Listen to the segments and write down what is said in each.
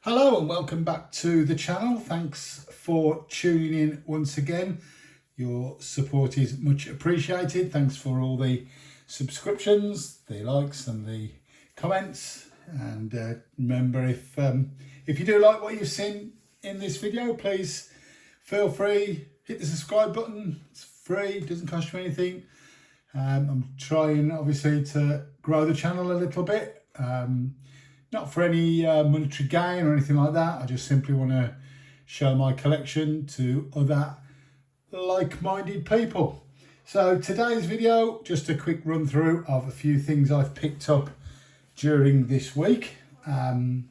Hello and welcome back to the channel. Thanks for tuning in once again. Your support is much appreciated. Thanks for all the subscriptions, the likes and the comments. And remember, if you do like what you've seen in this video, please feel free, hit the subscribe button. It's free, doesn't cost you anything. I'm trying obviously to grow the channel a little bit. Not for any monetary gain or anything like that. I just simply want to show my collection to other like-minded people. So today's video, just a quick run through of a few things I've picked up during this week. Mini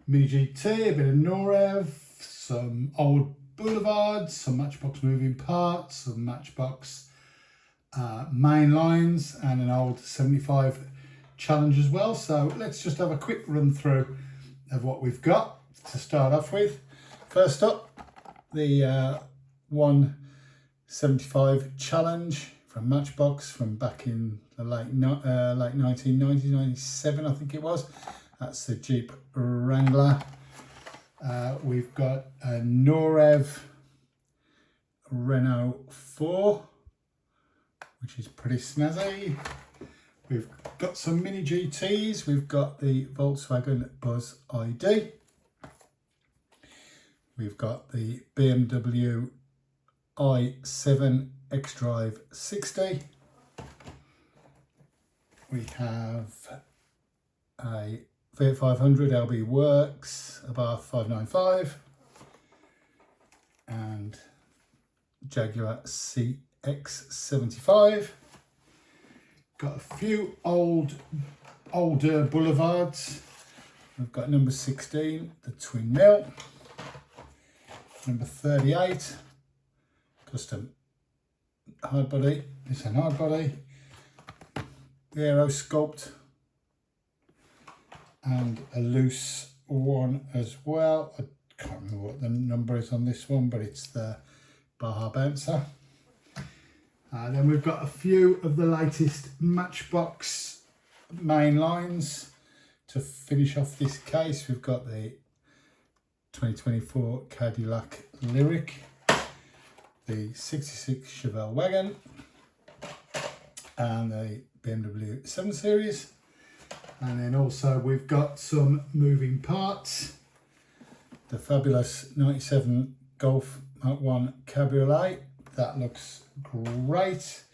GT, a bit of Norev, some old boulevards, some Matchbox moving parts, some Matchbox mainlines, and an old 75 challenge as well. So let's just have a quick run through of what we've got to start off with. First up, the 175 challenge from Matchbox from back in the late 1990s, 97 I think it was. That's the Jeep Wrangler. We've got a Norev Renault 4, which is pretty snazzy. We've got some mini GTs. We've got the Volkswagen Buzz ID. We've got the BMW i7 xDrive 60. We have a Fiat 500 LB Works, a Bath 595, and Jaguar CX75. Got a few older boulevards. We've got number 16, the twin mill. Number 38, custom hard body. It's an hard body. The Aero Sculpt, and a loose one as well. I can't remember what the number is on this one, but it's the Baja Bouncer. Then we've got a few of the latest Matchbox main lines to finish off this case. We've got the 2024 Cadillac Lyric, the 66 Chevelle Wagon, and the BMW 7 Series. And then also we've got some moving parts. The fabulous 97 Golf Mark 1 Cabriolet. That looks great.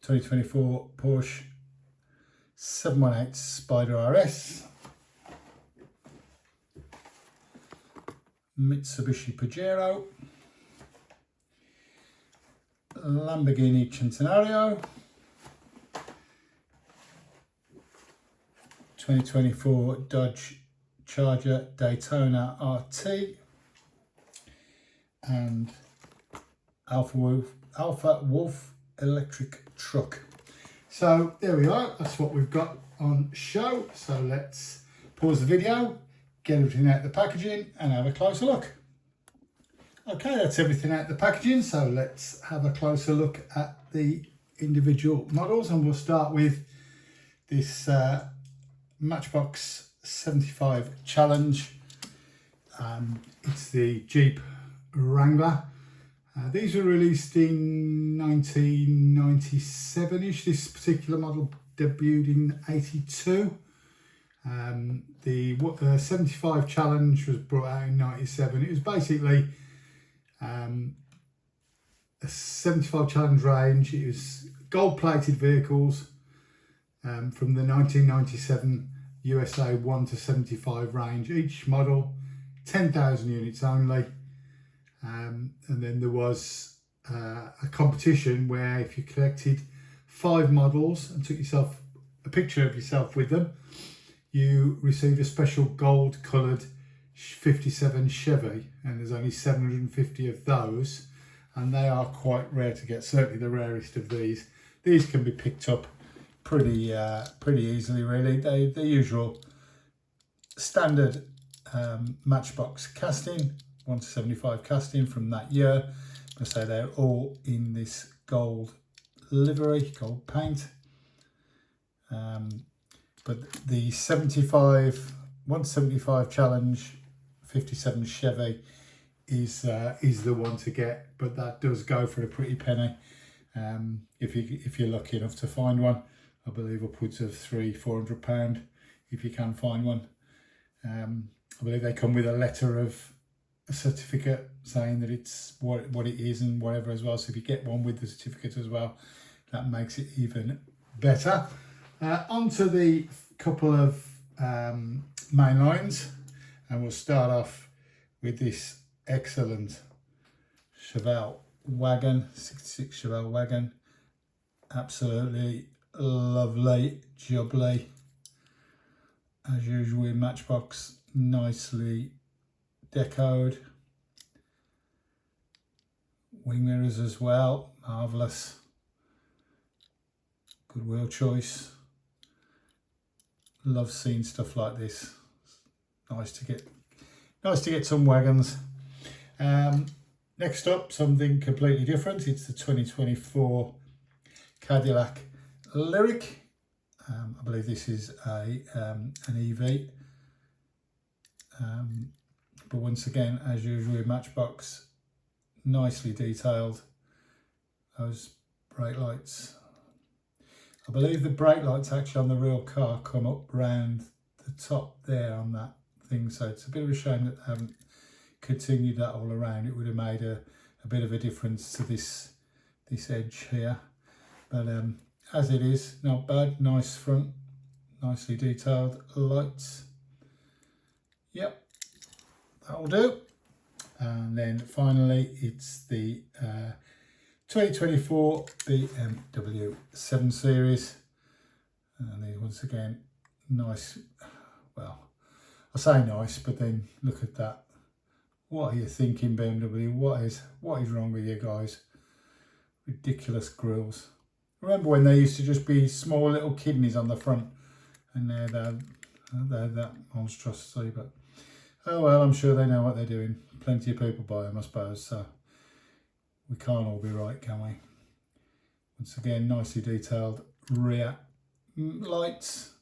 2024 Porsche 718 Spider RS. Mitsubishi Pajero. Lamborghini Centenario. 2024 Dodge Charger Daytona RT. And Alpha Wolf electric truck. So there we are, that's what we've got on show. So let's pause the video, get everything out of the packaging and have a closer look. Okay, that's everything out of the packaging, so let's have a closer look at the individual models, and we'll start with this Matchbox 75 challenge. It's the Jeep Wrangler. These were released in 1997-ish. This particular model debuted in 82. The 75 challenge was brought out in 97. It was basically a 75 challenge range. It was gold-plated vehicles from the 1997 USA 1 to 75 range. Each model, 10,000 units only. And then there was a competition where if you collected 5 models and took yourself a picture of yourself with them, you received a special gold coloured 57 Chevy, and there's only 750 of those, and they are quite rare to get, certainly the rarest of these. These can be picked up pretty easily really. The usual standard Matchbox casting, 1 to 75 casting from that year. I say they're all in this gold livery, gold paint. But the 75 175 Challenge 57 Chevy is the one to get, but that does go for a pretty penny. If you're lucky enough to find one, I believe upwards of £300-400 if you can find one. I believe they come with a letter of a certificate saying that it's what it is and whatever as well. So if you get one with the certificate as well, that makes it even better. Onto the couple of main lines, and we'll start off with this excellent Chevelle wagon, 66 Chevelle wagon. Absolutely lovely, jubbly. As usual in Matchbox, nicely decoed. Wing mirrors as well, marvellous. Good wheel choice. Love seeing stuff like this. Nice to get some wagons. Next up, something completely different. It's the 2024 Cadillac Lyriq. I believe this is an EV. But once again, as usual in Matchbox, nicely detailed. Those brake lights. I believe the brake lights actually on the real car come up round the top there on that thing. So it's a bit of a shame that they haven't continued that all around. It would have made a bit of a difference to this edge here. But as it is, not bad. Nice front, nicely detailed lights. Yep, that'll do. And then finally, it's the 2024 BMW 7 Series. And then once again, nice. Well, I say nice, but then look at that. What are you thinking, BMW? What is wrong with you guys? Ridiculous grills. Remember when they used to just be small little kidneys on the front, and now they're that monstrosity. But oh well, I'm sure they know what they're doing. Plenty of people buy them, I suppose. So we can't all be right, can we? Once again, nicely detailed rear lights.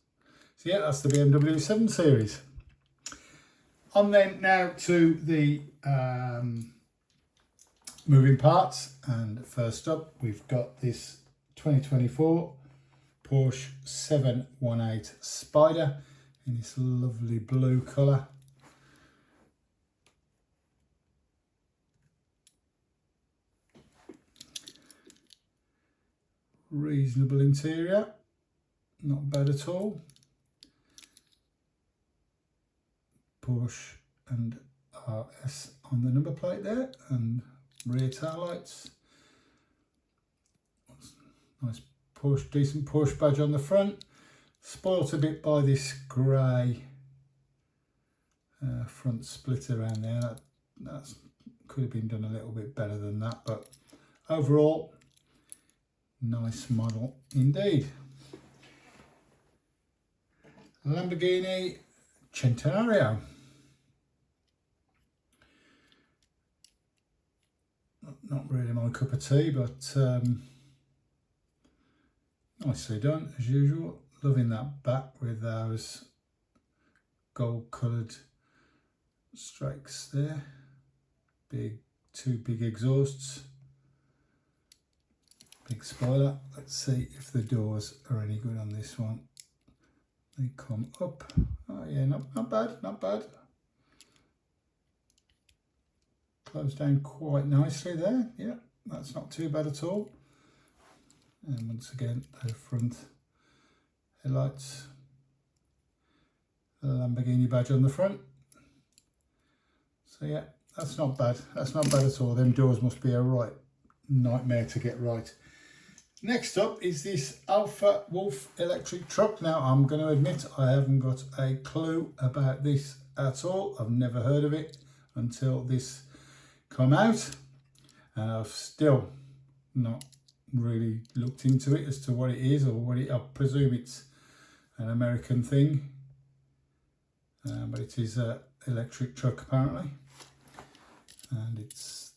So yeah, that's the BMW 7 Series. On then now to the moving parts, and first up we've got this 2024 Porsche 718 Spider in this lovely blue colour. Reasonable interior, not bad at all. Porsche and RS on the number plate there, and rear tail lights. Nice Porsche, decent Porsche badge on the front. Spoilt a bit by this grey front split around there. That could have been done a little bit better than that, but overall, nice model indeed. Lamborghini Centenario. Not really my cup of tea, but nicely done as usual. Loving that back with those gold coloured strikes there. Two big exhausts. Big spoiler. Let's see if the doors are any good on this one. They come up. Oh yeah, not bad, not bad. Close down quite nicely there. Yeah, that's not too bad at all. And once again, the front headlights. The Lamborghini badge on the front. So yeah, that's not bad. That's not bad at all. Them doors must be a right nightmare to get right. Next up is this Alpha Wolf electric truck. Now, I'm going to admit I haven't got a clue about this at all. I've never heard of it until this come out, and I've still not really looked into it as to what it is or what it. I presume it's an American thing, but it is an electric truck apparently, and it's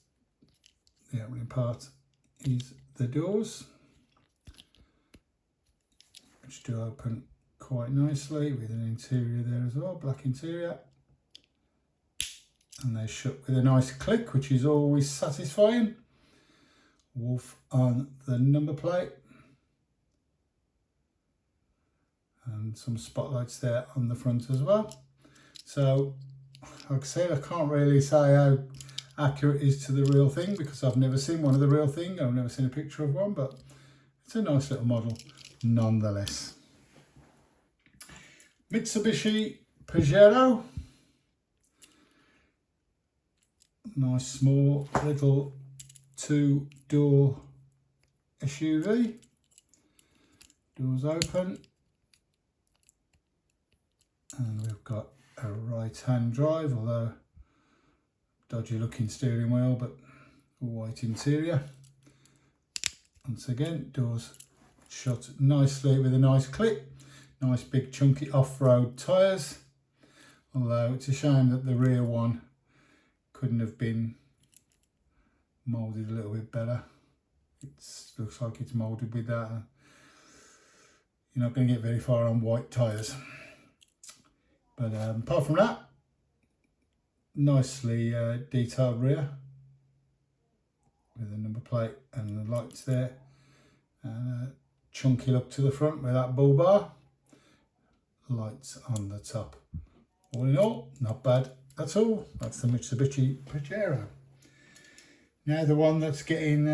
the opening part is the doors, which do open quite nicely with an interior there as well, black interior. And they shut with a nice click, which is always satisfying. Wolf on the number plate. And some spotlights there on the front as well. So, like I say, I can't really say how accurate it is to the real thing because I've never seen one of the real thing. I've never seen a picture of one, but it's a nice little model nonetheless. Mitsubishi Pajero. Nice small little 2-door SUV. Doors open. And we've got a right-hand drive, although dodgy looking steering wheel, but white interior. Once again, doors shut nicely with a nice clip. Nice big chunky off-road tyres. Although it's a shame that the rear one couldn't have been moulded a little bit better. It looks like it's moulded with that. You're not going to get very far on white tyres. But apart from that, nicely detailed rear with a number plate and the lights there. And a chunky look to the front with that bull bar. Lights on the top. All in all, not bad at all. That's the Mitsubishi Pajero. Now the one that's getting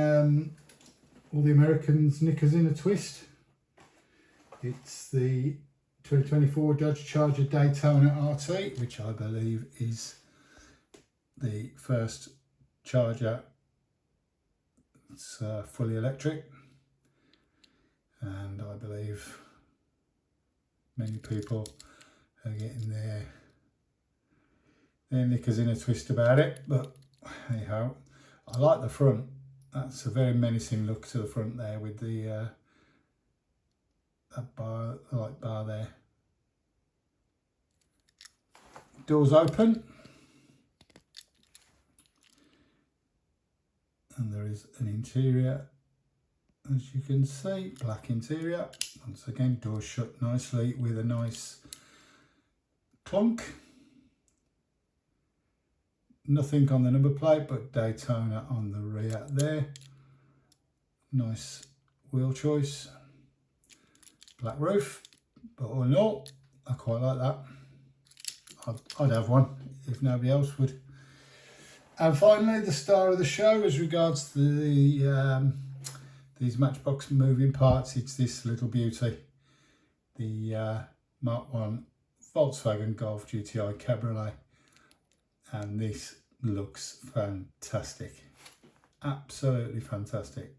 all the Americans' knickers in a twist. It's the 2024 Dodge Charger Daytona RT, which I believe is the first Charger that's fully electric. And I believe many people are getting their knickers in a twist about it, but hey ho. I like the front. That's a very menacing look to the front there with the that bar, the light bar there. Doors open, and there is an interior, as you can see, black interior. Once again, doors shut nicely with a nice clunk. Nothing on the number plate, but Daytona on the rear there. Nice wheel choice. Black roof, but all in all, I quite like that. I'd have one if nobody else would. And finally, the star of the show as regards to the these Matchbox moving parts, it's this little beauty, the Mark 1 Volkswagen Golf GTI Cabriolet. And this looks fantastic, absolutely fantastic.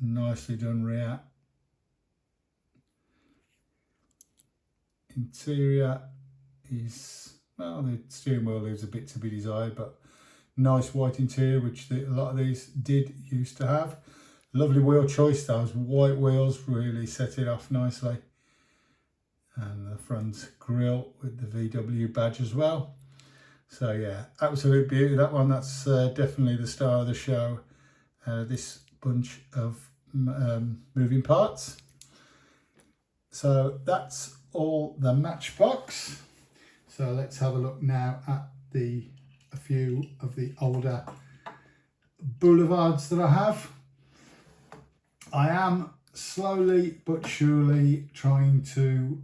Nicely done rear. Interior is, well, the steering wheel leaves a bit to be desired, but nice white interior, which a lot of these did used to have. Lovely wheel choice, those white wheels really set it off nicely. And the front grille with the VW badge as well. So yeah, absolute beauty, that one. That's definitely the star of the show. This bunch of moving parts. So that's all the Matchbox. So let's have a look now at a few of the older boulevards that I have. I am slowly but surely trying to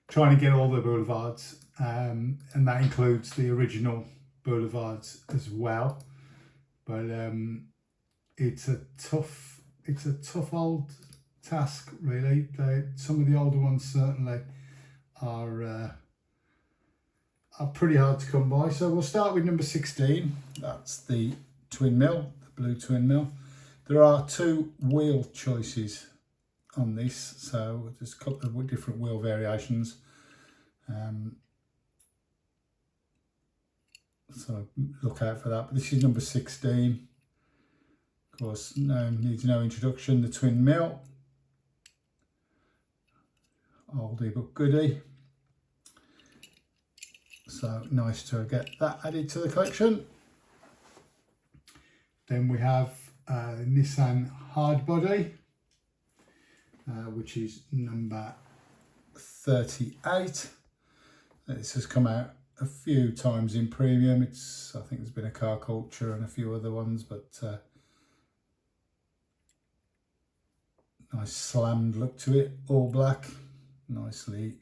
get all the boulevards, and that includes the original boulevards as well. But it's a tough old task, really. Some of the older ones certainly are pretty hard to come by. So we'll start with number 16. That's the twin mill, the blue twin mill. There are two wheel choices on this, so there's a couple of different wheel variations. So look out for that. But this is number 16. Of course, needs no introduction. The twin mill, oldie but goodie. So nice to get that added to the collection. Then we have Nissan Hardbody, which is number 38. This has come out a few times in premium. I think there's been a Car Culture and a few other ones, but nice slammed look to it, all black, nicely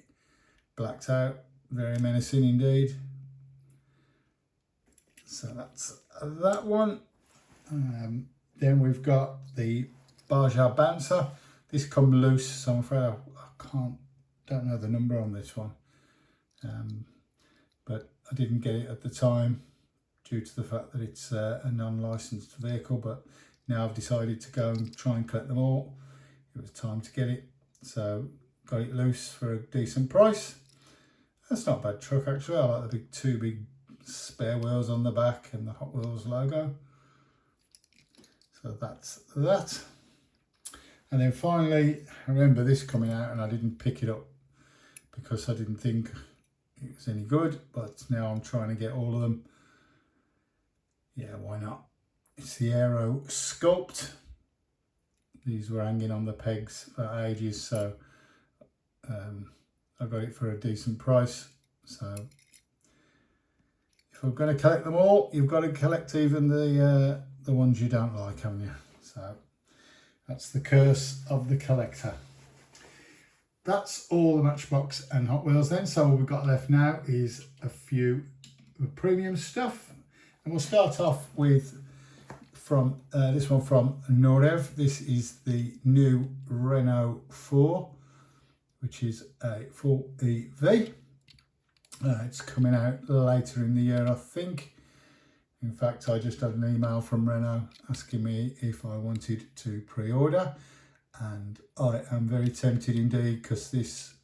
blacked out, very menacing indeed. So that's that one. Then we've got the Baja Bouncer. This come loose, so I'm afraid I don't know the number on this one. But I didn't get it at the time due to the fact that it's a non-licensed vehicle, but now I've decided to go and try and collect them all. It was time to get it, so got it loose for a decent price. That's not a bad truck actually. I like the two big spare wheels on the back and the Hot Wheels logo. So that's that. And then finally, I remember this coming out and I didn't pick it up because I didn't think it was any good, but now I'm trying to get all of them. Yeah, why not? It's the Aero Sculpt. These were hanging on the pegs for ages, so I got it for a decent price. So if I'm going to collect them all, you've got to collect even the ones you don't like, haven't you? So that's the curse of the collector. That's all the Matchbox and Hot Wheels then. So what we've got left now is a few premium stuff, and we'll start off with this one from Norev. This is the new Renault 4, which is a full EV. It's coming out later in the year, I think. In fact, I just had an email from Renault asking me if I wanted to pre-order, and I am very tempted indeed because this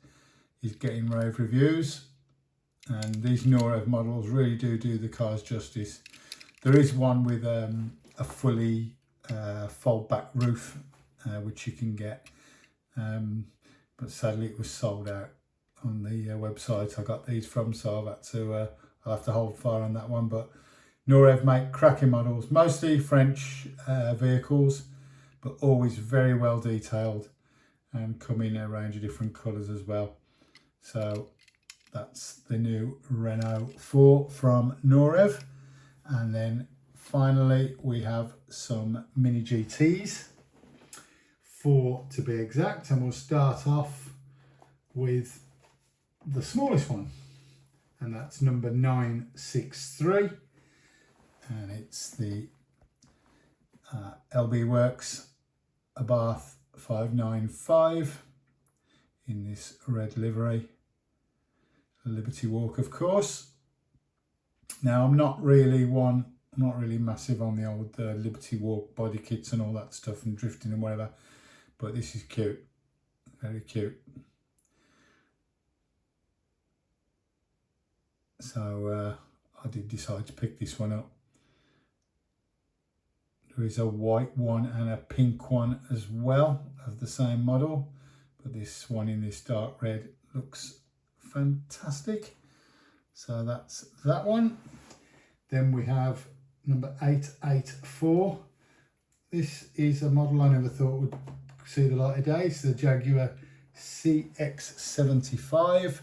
is getting rave reviews, and these Norev models really do the cars justice. There is one with a fully fold back roof, which you can get, but sadly it was sold out on the website I got these from, so I'll have to hold fire on that one. But Norev make cracking models, mostly French vehicles, but always very well detailed and come in a range of different colours as well. So that's the new Renault 4 from Norev. And then finally we have some mini GTs, 4 to be exact, and we'll start off with the smallest one, and that's number 963, and it's the LB Works Abarth 595 in this red livery, Liberty Walk of course. Now I'm not really massive on the old Liberty Walk body kits and all that stuff and drifting and whatever, but this is cute, very cute. So I did decide to pick this one up. There is a white one and a pink one as well of the same model, but this one in this dark red looks fantastic. So that's that one. Then we have number 884. This is a model I never thought would see the light of day. It's the Jaguar CX75.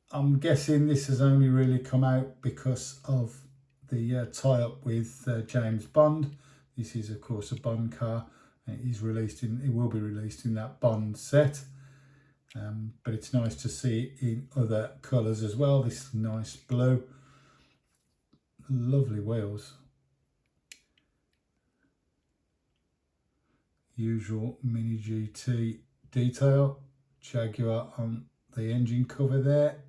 I'm guessing this has only really come out because of the tie-up with James Bond. This is of course a Bond car, and it will be released in that Bond set. But it's nice to see it in other colours as well. This nice blue, lovely wheels, usual mini GT detail, Jaguar on the engine cover there,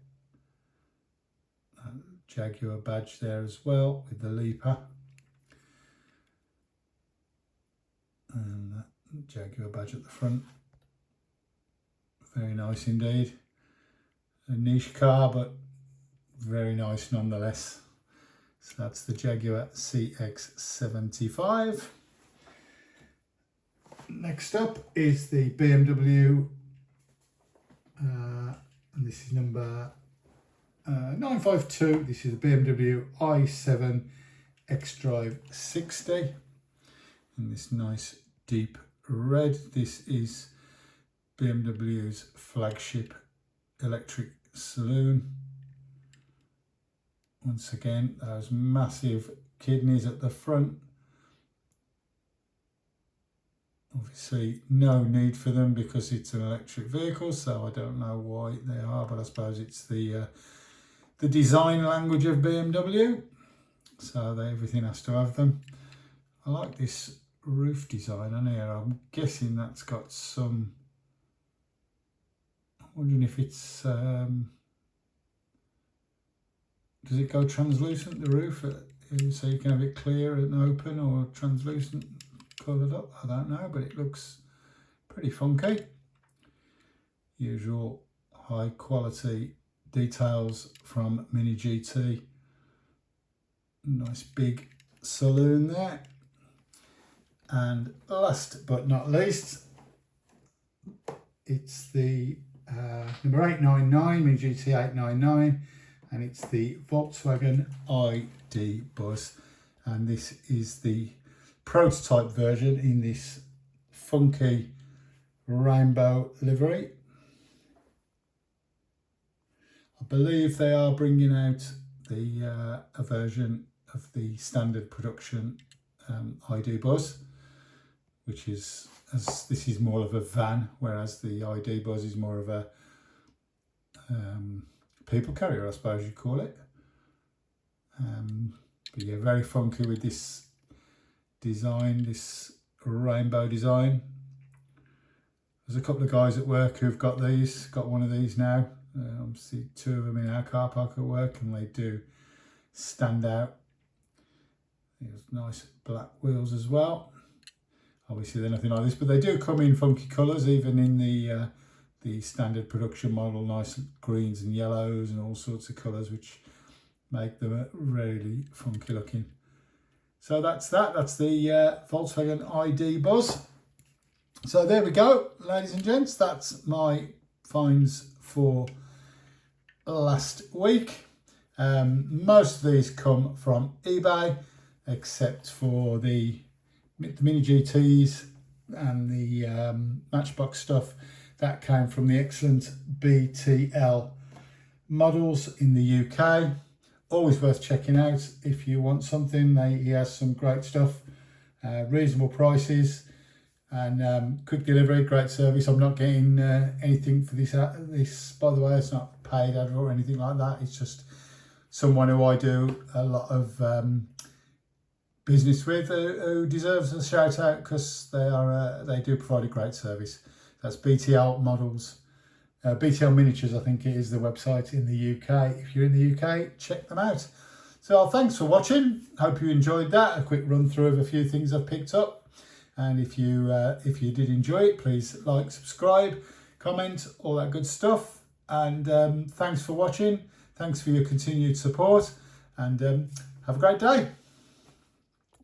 Jaguar badge there as well with the Leaper, and that Jaguar badge at the front. Very nice indeed. A niche car, but very nice nonetheless. So that's the Jaguar CX75. Next up is the BMW, and this is number 952. This is the BMW i7 xDrive 60. in this nice deep red. This is BMW's flagship electric saloon. Once again, those massive kidneys at the front. Obviously no need for them because it's an electric vehicle, so I don't know why they are, but I suppose it's the design language of BMW, so everything has to have them. I like this roof design on here. I'm guessing that's got some, I'm wondering if it's does it go translucent, the roof, so you can have it clear and open, or translucent coloured up? I don't know, but it looks pretty funky. Usual high quality details from Mini GT. Nice big saloon there. And last but not least, it's the number 899, Mini GT 899, and it's the Volkswagen ID Buzz, and this is the prototype version in this funky rainbow livery. I believe they are bringing out the a version of the standard production ID Buzz, which is, as this is more of a van, whereas the ID Buzz is more of a people carrier, I suppose you call it. But yeah, very funky with this design, this rainbow design. There's a couple of guys at work who've got one of these now. Obviously 2 of them in our car park at work, and they do stand out. There's nice black wheels as well. Obviously they're nothing like this, but they do come in funky colours, even in the standard production model. Nice greens and yellows and all sorts of colours, which make them really funky looking. So that's the Volkswagen ID Buzz. So there we go, ladies and gents. That's my finds for last week. Most of these come from eBay, except for the Mini GTs and the Matchbox stuff. That came from the excellent BTL models in the UK. Always worth checking out if you want something. He has some great stuff, reasonable prices, and quick delivery, great service. I'm not getting anything for this, by the way. It's not paid advert or anything like that. It's just someone who I do a lot of business with, who deserves a shout out, because they do provide a great service. That's BTL models, BTL Miniatures, I think it is the website in the UK. If you're in the UK, check them out. So thanks for watching. Hope you enjoyed that. A quick run through of a few things I've picked up. And if you did enjoy it, please like, subscribe, comment, all that good stuff. And thanks for watching. Thanks for your continued support, and have a great day.